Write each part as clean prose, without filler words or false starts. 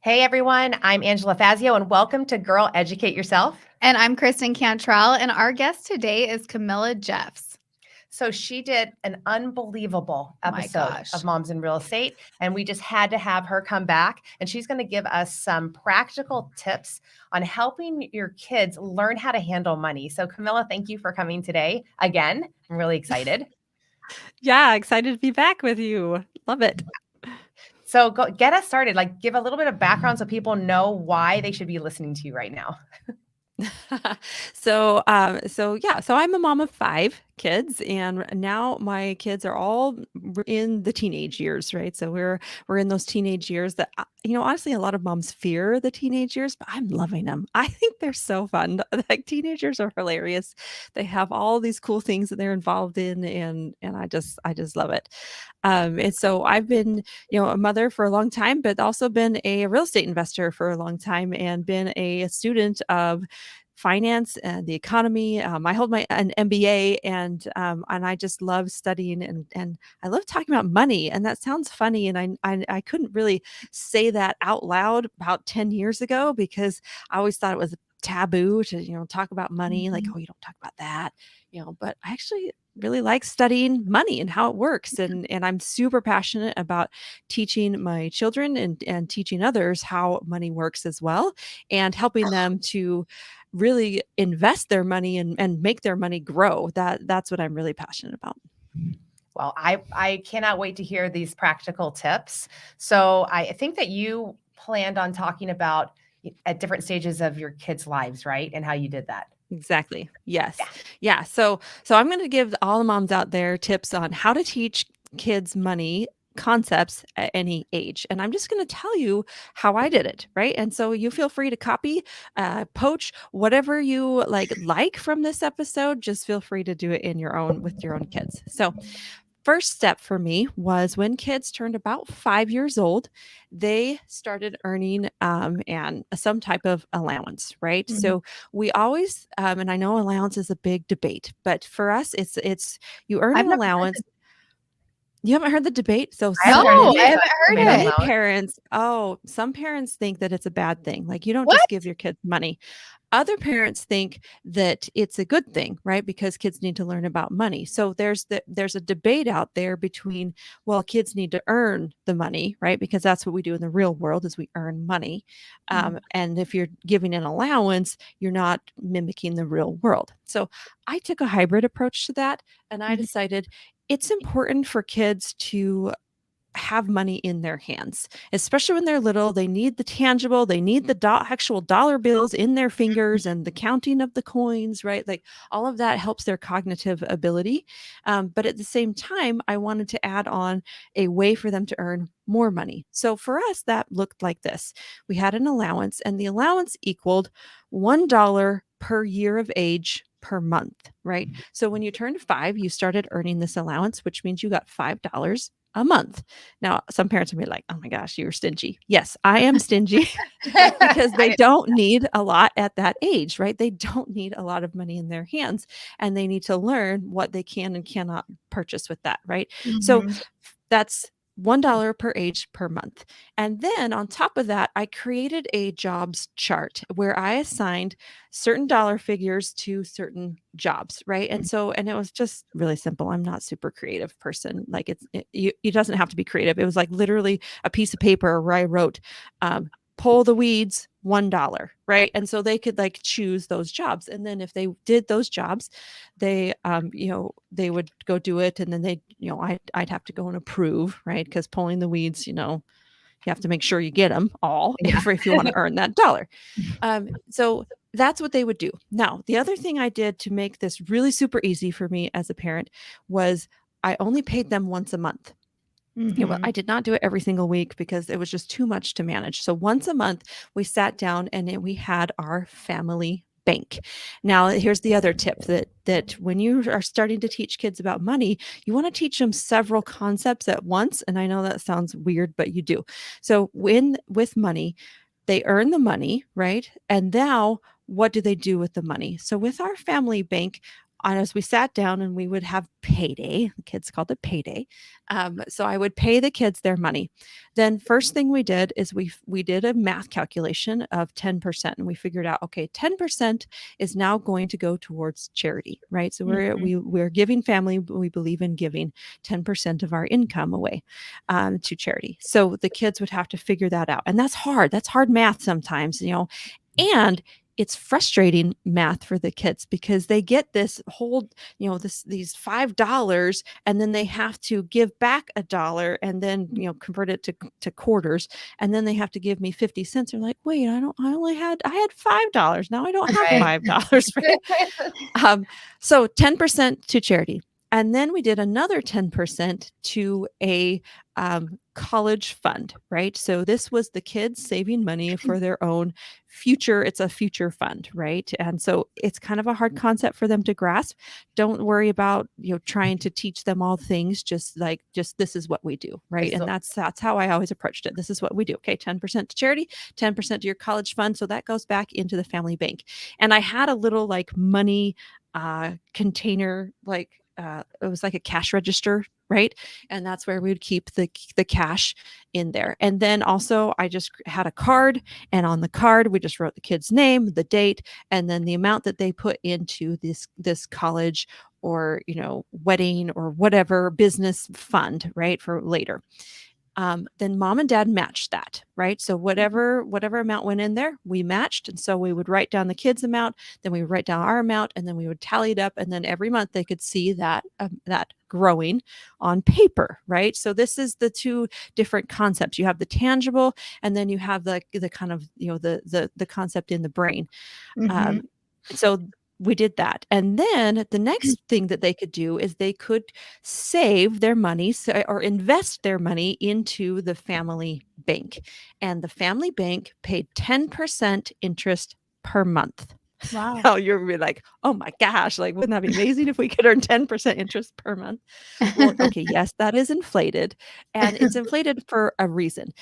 Hey everyone, I'm Angela Fazio and welcome to Girl Educate Yourself. And I'm Kristen Cantrell, and our guest today is Camilla Jeffs. So she did an unbelievable My episode of gosh. Moms in Real Estate, and we just had to have her come back. And she's going to give us some practical tips on helping your kids learn how to handle money. So, Camilla, thank you for coming today again. I'm really excited. Yeah, excited to be back with you. Love it. So, get us started. Like, give a little bit of background so people know why they should be listening to you right now. So I'm a mom of 5 kids, and now my kids are all in the teenage years, right? So we're in those teenage years that honestly, a lot of moms fear the teenage years, but I'm loving them. I think they're so fun. Like teenagers are hilarious. They have all these cool things that they're involved in, and I just love it. And so I've been a mother for a long time, but also been a real estate investor for a long time, and been a student of finance and the economy. I hold an MBA, and I just love studying, and I love talking about money. And that sounds funny, and I couldn't really say that out loud about 10 years ago because I always thought it was taboo to talk about money. Like, oh, you don't talk about that, But I actually really like studying money and how it works, and I'm super passionate about teaching my children and teaching others how money works as well, and helping them to really invest their money and make their money grow. That's what I'm really passionate about. Well, I cannot wait to hear these practical tips. So I think that you planned on talking about at different stages of your kids' lives, right? And how you did that. Exactly. Yeah. Yes. Yeah. So I'm going to give all the moms out there tips on how to teach kids money concepts at any age. And I'm just going to tell you how I did it, right? And so you feel free to copy, poach, whatever you like from this episode, just feel free to do it with your own kids. So first step for me was when kids turned about 5 years old, they started earning and some type of allowance, right? Mhm. So we always, and I know allowance is a big debate, but for us, it's you earn I've an never heard allowance. You haven't heard the debate? So I haven't heard No, I anything many about haven't heard estimated many it. allowance. parents, some parents think that it's a bad thing. Like you don't What? just give your kids money. Other parents think that it's a good thing, right? Because kids need to learn about money. So there's a debate out there between, well, kids need to earn the money, right? Because that's what we do in the real world is we earn money. And if you're giving an allowance, you're not mimicking the real world. So I took a hybrid approach to that, and I Mhm. decided it's important for kids to have money in their hands, especially when they're little. They need the tangible, they need the actual dollar bills in their fingers and the counting of the coins, right? Like all of that helps their cognitive ability. But at the same time, I wanted to add on a way for them to earn more money. So for us, that looked like this. We had an allowance, and the allowance equaled $1 per year of age per month, right? So when you turned 5, you started earning this allowance, which means you got $5 a month. Now, some parents will be like, oh my gosh, you're stingy. Yes, I am stingy because they don't need a lot at that age, right? They don't need a lot of money in their hands, and they need to learn what they can and cannot purchase with that, right? So Mhm. that's $1 per age per month. And then on top of that, I created a jobs chart where I assigned certain dollar figures to certain jobs, right? And it was just really simple. I'm not super creative person. Like it doesn't have to be creative. It was like literally a piece of paper where I wrote, pull the weeds, $1, right? And so they could like choose those jobs. And then if they did those jobs, they would go do it, and then I'd have to go and approve, right? Because pulling the weeds, you have to make sure you get them all Yeah. if you want to earn that dollar. So that's what they would do. Now, the other thing I did to make this really super easy for me as a parent was I only paid them once a month. I did not do it every single week because it was just too much to manage. So once a month, we sat down and we had our family bank. Now, here's the other tip that when you are starting to teach kids about money, you want to teach them several concepts at once. And I know that sounds weird, but you do. So with money, they earn the money, right? And now what do they do with the money? So with our family bank, as we sat down and we would have payday, the kids called it payday. So I would pay the kids their money. Then first thing we did is we did a math calculation of 10%, and we figured out, okay, 10% is now going to go towards charity, right? So we're giving family, we believe in giving 10% of our income away to charity. So the kids would have to figure that out, and that's hard. That's hard math sometimes, and it's frustrating math for the kids because they get this whole, these $5, and then they have to give back $1 and then, convert it to quarters. And then they have to give me 50 cents. They're like, wait, I had $5. Now I don't have $5. Right? So 10% to charity. And then we did another 10% to a college fund, right? So this was the kids saving money for their own future. It's a future fund, right? And so it's kind of a hard concept for them to grasp. Don't worry about, trying to teach them all things, just this is what we do, right? And that's how I always approached it. This is what we do. Okay, 10% to charity, 10% to your college fund. So that goes back into the family bank. And I had a little money container, it was like a cash register, right? And that's where we would keep the cash in there. And then also I just had a card, and on the card we just wrote the kid's name, the date, and then the amount that they put into this college or wedding or whatever business fund, right, for later. Then mom and dad matched that, right? So whatever amount went in there, we matched. And so we would write down the kids' amount, then we would write down our amount, and then we would tally it up. And then every month they could see that growing on paper, right? So this is the two different concepts. You have the tangible, and then you have the kind of, the concept in the brain. So we did that. And then the next thing that they could do is they could save their money or invest their money into the family bank. And the family bank paid 10% interest per month. Wow. Oh, you're really like, oh my gosh, wouldn't that be amazing if we could earn 10% interest per month? Well, okay, yes, that is inflated. And it's inflated for a reason,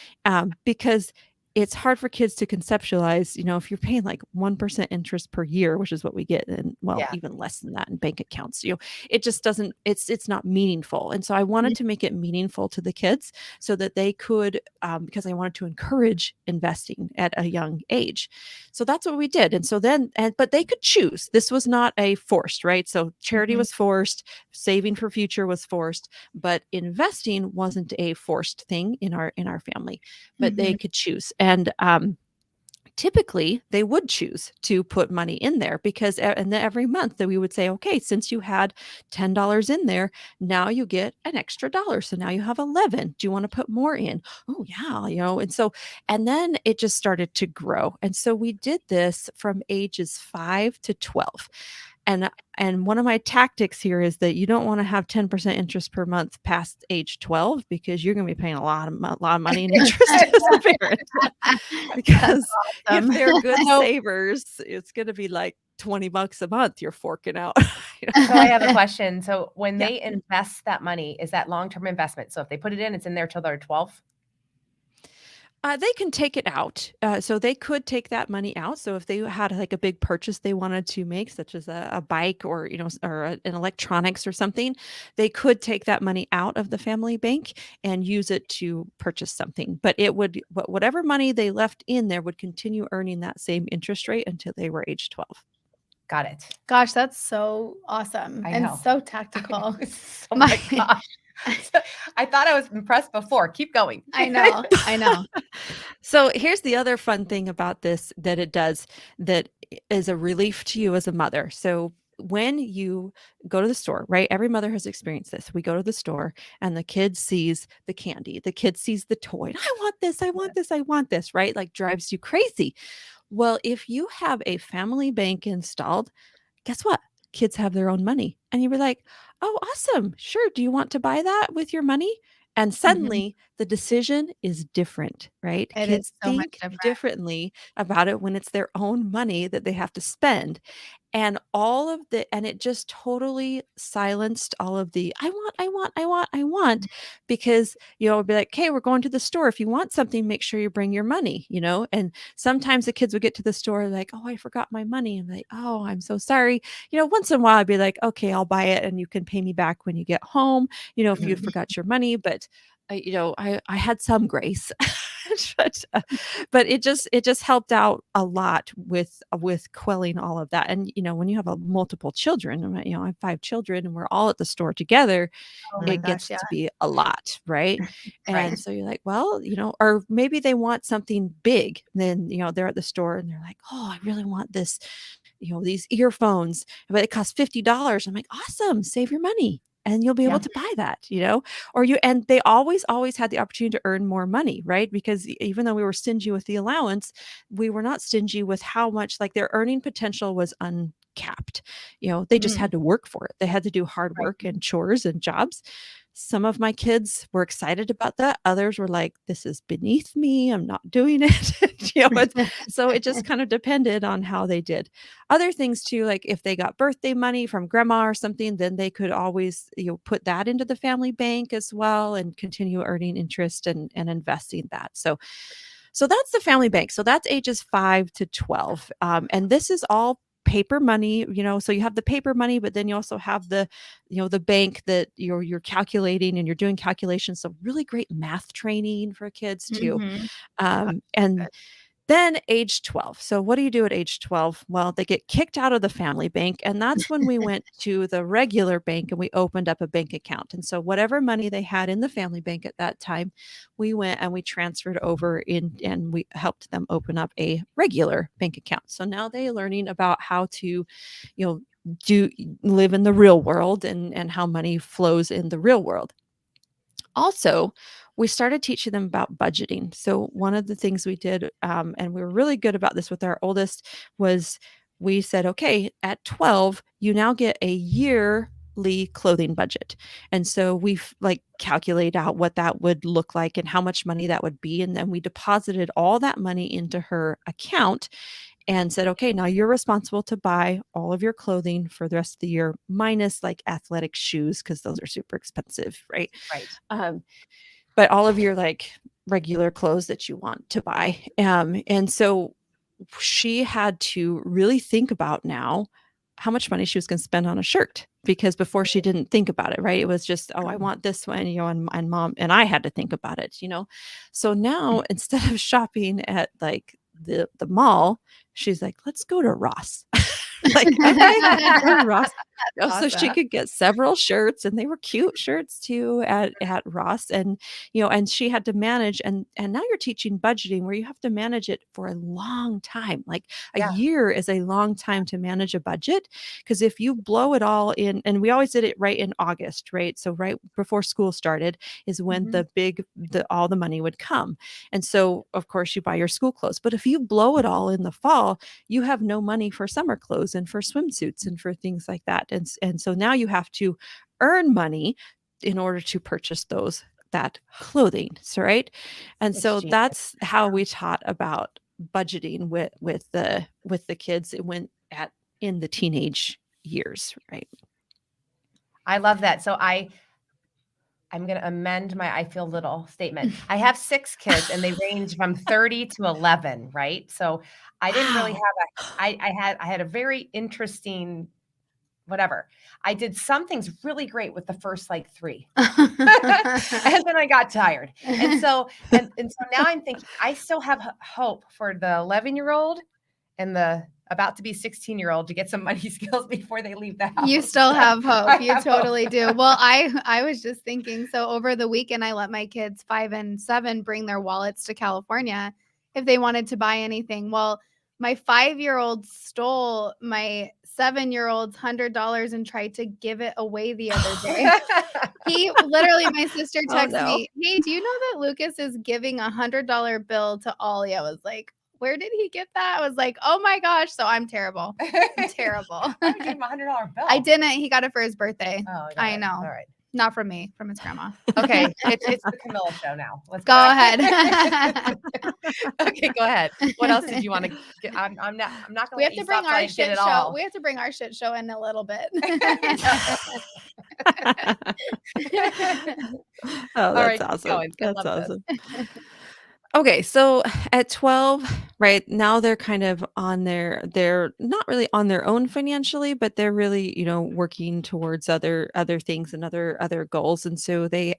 because it's hard for kids to conceptualize, if you're paying 1% interest per year, which is what we get, and even less than that in bank accounts, it just doesn't, it's not meaningful. And so I wanted to make it meaningful to the kids so that they could, because I wanted to encourage investing at a young age. So that's what we did. And so then, but they could choose. This was not a forced, right? So charity was forced, saving for future was forced, but investing wasn't a forced thing in our family, but they could choose. And typically they would choose to put money in there because and then every month that we would say, okay, since you had $10 in there, now you get an extra $1. So now you have 11. Do you want to put more in? Oh yeah, and so, and then it just started to grow. And so we did this from ages 5 to 12. And one of my tactics here is that you don't want to have 10% interest per month past age 12 because you're going to be paying a lot of money in interest as a parent. Because if they're good savers, it's going to be $20 a month you're forking out. So I have a question. So when they invest that money, is that long-term investment? So if they put it in, it's in there till they're 12? They can take it out. So they could take that money out. So if they had a big purchase they wanted to make, such as a bike or, or an electronics or something, they could take that money out of the family bank and use it to purchase something. But whatever money they left in there would continue earning that same interest rate until they were age 12. Got it. Gosh, that's so awesome and so tactical. Oh my gosh. I thought I was impressed before. Keep going. I know. So here's the other fun thing about this that it does that is a relief to you as a mother. So when you go to the store, right? Every mother has experienced this. We go to the store and the kid sees the candy. The kid sees the toy. I want this. I want this. I want this, right? Drives you crazy. Well, if you have a family bank installed, guess what? Kids have their own money. And you were like, oh, awesome. Sure. Do you want to buy that with your money? And suddenly the decision is different, right? It Kids is so much think differently about it when it's their own money that they have to spend. And it just totally silenced all of the I want, because, it'd be like, "Okay, we're going to the store. If you want something, make sure you bring your money," And sometimes the kids would get to the store like, "Oh, I forgot my money." I'm like, "Oh, I'm so sorry." Once in a while I'd be like, "Okay, I'll buy it and you can pay me back when you get home, if you Mhm. forgot your money." But I had some grace. but but it just helped out a lot with quelling all of that. And when you have a multiple children, I have 5 children and we're all at the store together, Oh my it gosh, gets yeah. to be a lot, right? Right. And so you're like, well, or maybe they want something big. Then, they're at the store and they're like, "Oh, I really want this, these earphones, but it costs $50." I'm like, "Awesome, save your money and you'll be able Yeah. to buy that." And they always had the opportunity to earn more money, right? Because even though we were stingy with the allowance, we were not stingy with how much, like, their earning potential was uncapped. They just Mhm. had to work for it. They had to do hard Right. work and chores and jobs. Some of my kids were excited about that. Others were like, "This is beneath me. I'm not doing it." So it just kind of depended on how they did. Other things too, like if they got birthday money from grandma or something, then they could always, put that into the family bank as well and continue earning interest and investing that. So that's the family bank. So that's ages 5 to 12. And this is all paper money, so you have the paper money, but then you also have the bank that you're calculating and you're doing calculations. So really great math training for kids too. Mhm. And then age 12. So what do you do at age 12? Well, they get kicked out of the family bank. And that's when we went to the regular bank and we opened up a bank account. And so whatever money they had in the family bank at that time, we went and we transferred over in and we helped them open up a regular bank account. So now they're learning about how to, do live in the real world and how money flows in the real world. Also, we started teaching them about budgeting. So one of the things we did, and we were really good about this with our oldest, was we said, "Okay, at 12, you now get a yearly clothing budget." And so we've like calculate out what that would look like and how much money that would be. And then we deposited all that money into her account and said, "Okay, now you're responsible to buy all of your clothing for the rest of the year, minus like athletic shoes, because those are super expensive, right? Right. Um, but all of your like regular clothes that you want to buy." And so she had to really think about now how much money she was going to spend on a shirt, because before she didn't think about it, right? It was just, "Oh, I want this one," and mom and I had to think about it. So now instead of shopping at like the mall, she's like, "Let's go to Ross." Like, "Okay, let's go to Ross." So she Awesome. could get several shirts, and they were cute shirts too at Ross. And she had to manage, and now you're teaching budgeting where you have to manage it for a long time. Like a Yeah. year is a long time to manage a budget, because if you blow it all in, and we always did it right in August, right? So right before school started is when Mhm. all the money would come. And so of course you buy your school clothes. But if you blow it all in the fall, you have no money for summer clothes and for swimsuits and for things like that. And so now you have to earn money in order to purchase that clothing. So right. And It's so genius. that's how we taught about budgeting with the kids. It went at in the teenage years, right? I love that. So I'm going to amend my I feel little statement. I have 6 kids and they range from 30 to 11, right? So I didn't really have Wow. I had a very interesting whatever. I did some things really great with the first like 3. And then I got tired. And so now I'm thinking I still have hope for the 11-year-old and the about to be 16-year-old to get some money skills before they leave the You house. still So have hope. I You have hope. totally do. Well, I was just thinking, so over the weekend I let my kids 5 and 7 bring their wallets to California if they wanted to buy anything. Well, my 5-year-old stole my 7-year-old's $100 and tried to give it away the other day. He literally, my sister Oh texted no. me, "Hey, do you know that Lucas is giving $100 bill to Ollie?" I was like, "Where did he get that?" I was like, "Oh my gosh." So I'm terrible. I'm terrible. I would give him a $100 bill. I didn't. He got it for his birthday. Oh, I got I it. know. All right. Not from me, from his grandma. Okay, it's the Camilla show now. Let's Go ahead. Okay, go ahead. What else did you want to get? I'm not We going to have let you to bring stop till our I get shit it show. all. We have to bring our shit show in a little bit. Oh, All that's right, keep awesome. going. I That's love this. awesome. Okay, so at 12, right now they're kind of on they're not really on their own financially, but they're really, working towards other things and other goals. And so they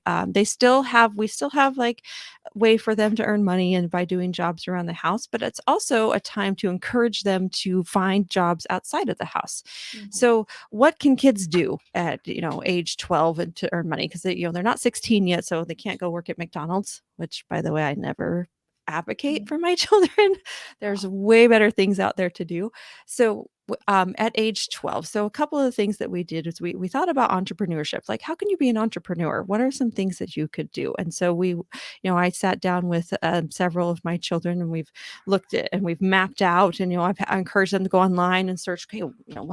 still have we still have like a way for them to earn money and by doing jobs around the house, but it's also a time to encourage them to find jobs outside of the house. So what can kids do at age 12 and to earn money? Because they're not 16 yet, so they can't go work at McDonald's, which by the way I never advocate for my children. There's way better things out there to do. So at age 12, so a couple of the things that we did is we thought about entrepreneurship. Like, how can you be an entrepreneur? What are some things that you could do? And so I sat down with several of my children and we've looked at and we've mapped out, and I've encouraged them to go online and search, okay,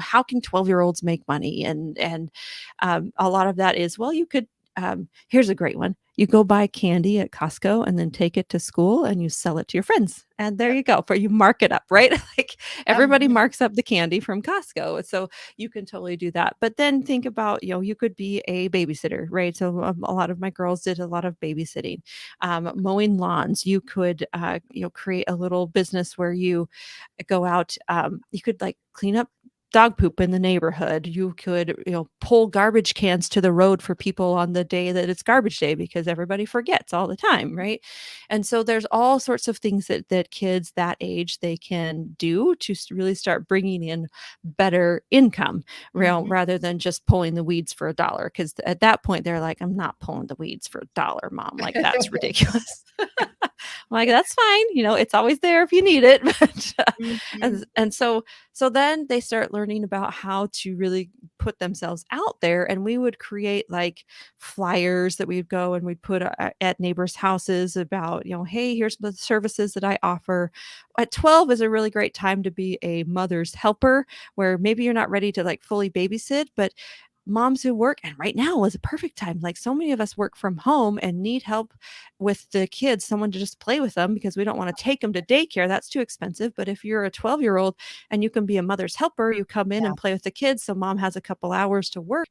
how can 12-year-olds make money? And a lot of that is, well, you could here's a great one. You go buy candy at Costco and then take it to school and you sell it to your friends. And there you go. For you mark it up, right? Like everybody marks up the candy from Costco. So you can totally do that. But then think about, you could be a babysitter, right? So a lot of my girls did a lot of babysitting, mowing lawns. You could, create a little business where you go out. You could like clean up dog poop in the neighborhood. You could, pull garbage cans to the road for people on the day that it's garbage day because everybody forgets all the time, right? And so there's all sorts of things that kids that age they can do to really start bringing in better income, rather than just pulling the weeds for $1. Because at that point they're like, I'm not pulling the weeds for $1, mom. Like that's ridiculous. I'm like, that's fine. It's always there if you need it. But and so then they start learning about how to really put themselves out there. And we would create like flyers that we'd go and we'd put at neighbors' houses about, hey, here's the services that I offer. At 12 is a really great time to be a mother's helper, where maybe you're not ready to like fully babysit, but moms who work, and right now is a perfect time. Like so many of us work from home and need help with the kids, someone to just play with them because we don't want to take them to daycare. That's too expensive. But if you're a 12-year-old and you can be a mother's helper, you come in and play with the kids. So mom has a couple hours to work.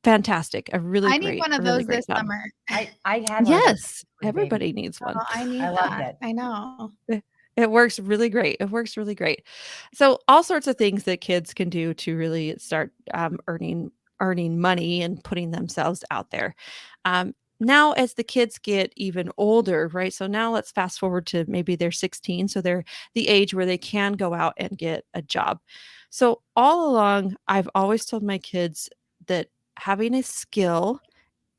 Fantastic. I need one of those this job. summer. I had one of those Yes. for the baby. Everybody needs one. Oh, I need I loved that. it. I know. It works really great. It works really great. So all sorts of things that kids can do to really start earning money and putting themselves out there. Now, as the kids get even older, right? So now let's fast forward to maybe they're 16. So they're the age where they can go out and get a job. So all along, I've always told my kids that having a skill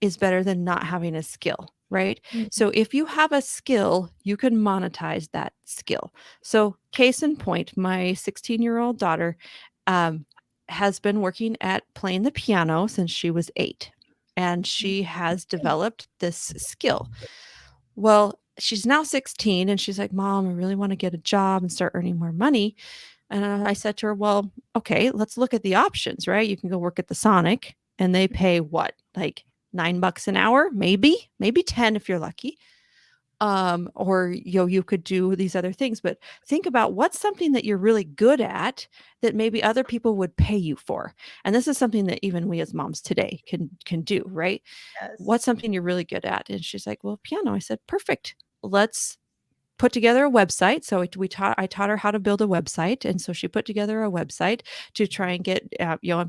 is better than not having a skill, right? So if you have a skill, you can monetize that skill. So case in point, my 16-year-old daughter has been working at playing the piano since she was 8, and she has developed this skill. Well, she's now 16 and she's like, Mom, I really want to get a job and start earning more money. And I said to her, well, okay, let's look at the options, right? You can go work at the Sonic and they pay what, like $9 an hour, maybe 10 if you're lucky. Or you could do these other things, but think about what's something that you're really good at that maybe other people would pay you for. And this is something that even we as moms today can do, right? Yes. What's something you're really good at? And she's like, well, piano. I said, perfect. Let's put together a website. So I taught her how to build a website. And so she put together a website to try and get,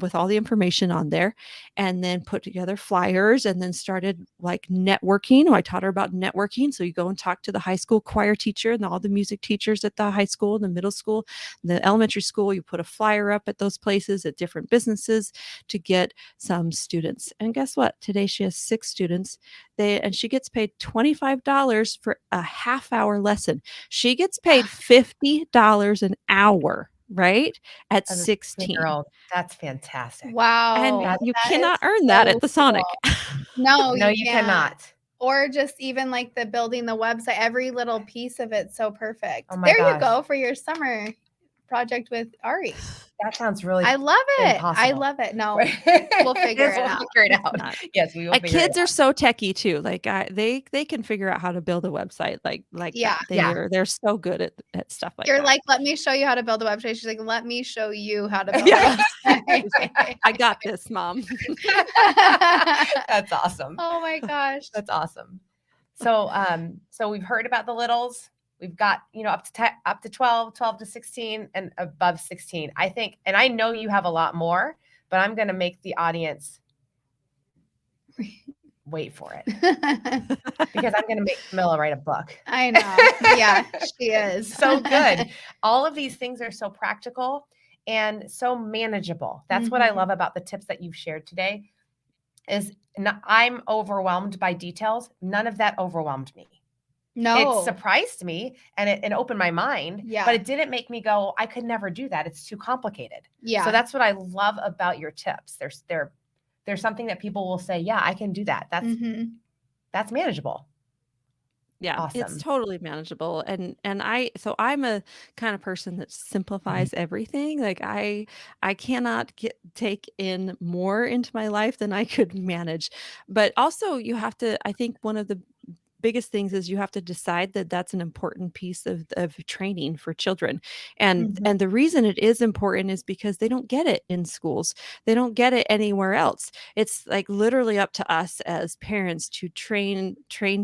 with all the information on there, and then put together flyers and then started like networking. I taught her about networking. So you go and talk to the high school choir teacher and all the music teachers at the high school, the middle school, the elementary school. You put a flyer up at those places at different businesses to get some students. And guess what? Today she has 6 students. And she gets paid $25 for a half-hour lesson. She gets paid $50 an hour, right? At As a 16. 16-year-old, that's fantastic. Wow. And you that cannot is earn that so at the Sonic. cool. No, No, you you can't. cannot. Or just even like the building the website, every little piece of it's so perfect. Oh my There you gosh. go for your summer. project with Ari. That sounds really I love it. I impossible. love it. No, we'll figure it We'll out. figure it It's out. not. Yes, we will figure it Kids are out. so techie too. Like they can figure out how to build a website like Yeah. that. They're so good at stuff like You're that. like, let me show you how to build a website. She's like, let me show you how to build Yeah. a website. I got this, Mom. That's awesome. Oh my gosh. That's awesome. So so we've heard about the littles. We've got, up to 12, 12 to 16 and above 16. I think, and I know you have a lot more, but I'm going to make the audience wait for it because I'm going to make Camilla write a book. I know. Yeah, she is. So good. All of these things are so practical and so manageable. That's what I love about the tips that you've shared today is I'm overwhelmed by details. None of that overwhelmed me. No. It surprised me and it opened my mind, Yeah. but it didn't make me go, I could never do that. It's too complicated. Yeah. So that's what I love about your tips. There's something that people will say, yeah, I can do that. That's manageable. Yeah, Awesome. it's totally manageable. And I'm a kind of person that simplifies everything. Like I cannot take in more into my life than I could manage. But also you have to, I think one of the biggest things is you have to decide that that's an important piece of training for children. And the reason it is important is because they don't get it in schools. They don't get it anywhere else. It's like literally up to us as parents to train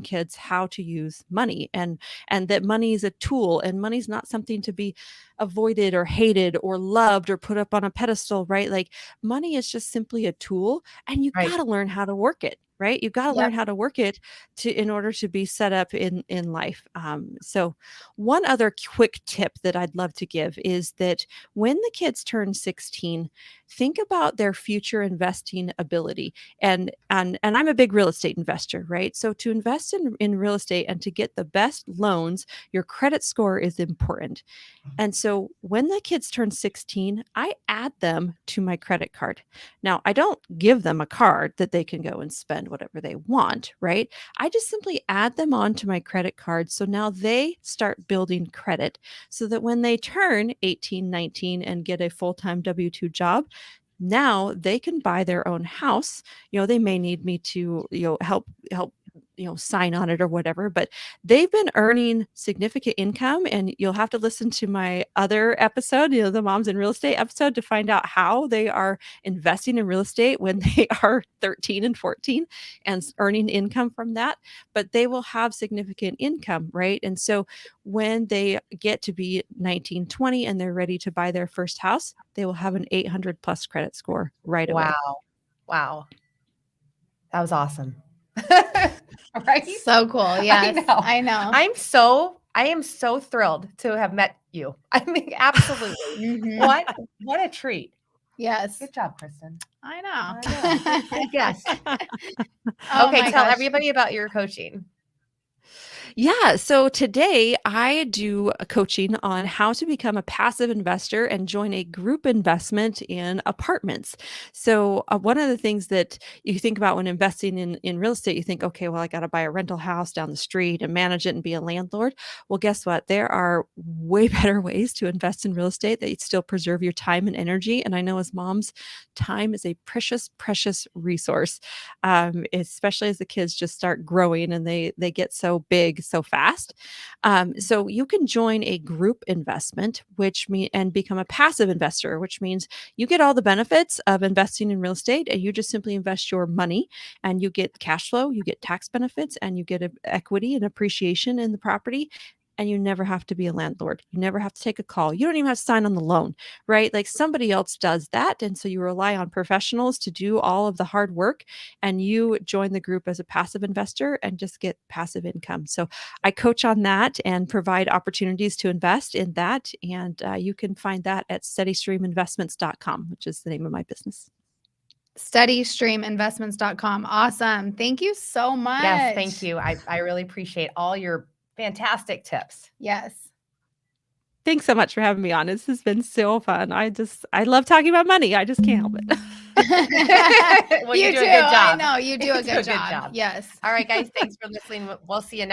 kids how to use money and that money is a tool and money's not something to be avoided or hated or loved or put up on a pedestal, right? Like money is just simply a tool and you got to learn how to work it. Right? You've got to learn how to work it in order to be set up in life. So one other quick tip that I'd love to give is that when the kids turn 16, think about their future investing ability. And I'm a big real estate investor, right? So to invest in real estate and to get the best loans, your credit score is important. And so when the kids turn 16, I add them to my credit card. Now, I don't give them a card that they can go and spend whatever they want, right? I just simply add them onto my credit card. So now they start building credit so that when they turn 18, 19 and get a full-time W-2 job, now they can buy their own house. They may need me to, help sign on it or whatever, but they've been earning significant income. And you'll have to listen to my other episode, the Moms in Real Estate episode, to find out how they are investing in real estate when they are 13 and 14 and earning income from that. But they will have significant income, right? And so when they get to be 19, 20 and they're ready to buy their first house, they will have an 800 plus credit score right away. Wow. That was awesome. Right? So cool. Yes, I know. I am so thrilled to have met you. I mean, absolutely. What a treat. Yes. Good job, Kristen. I know. Yes. Oh okay, my tell gosh. everybody about your coaching. Yeah. So today I do a coaching on how to become a passive investor and join a group investment in apartments. So one of the things that you think about when investing in real estate, you think, okay, well, I got to buy a rental house down the street and manage it and be a landlord. Well, guess what? There are way better ways to invest in real estate that you still preserve your time and energy. And I know as moms, time is a precious, precious resource, especially as the kids just start growing and they get so big so fast. So you can join a group investment, and become a passive investor, which means you get all the benefits of investing in real estate and you just simply invest your money and you get cash flow, you get tax benefits, and you get equity and appreciation in the property. And you never have to be a landlord. You never have to take a call. You don't even have to sign on the loan, right? Like somebody else does that. And so you rely on professionals to do all of the hard work and you join the group as a passive investor and just get passive income. So I coach on that and provide opportunities to invest in that. And you can find that at steadystreaminvestments.com, which is the name of my business. SteadyStreamInvestments.com. Awesome. Thank you so much. Yes, thank you. I really appreciate all your fantastic tips. Yes. Thanks so much for having me on. This has been so fun. I love talking about money. I just can't help it. Well, you do a good job. I know you do a good job. Yes. All right, guys. Thanks for listening. We'll see you next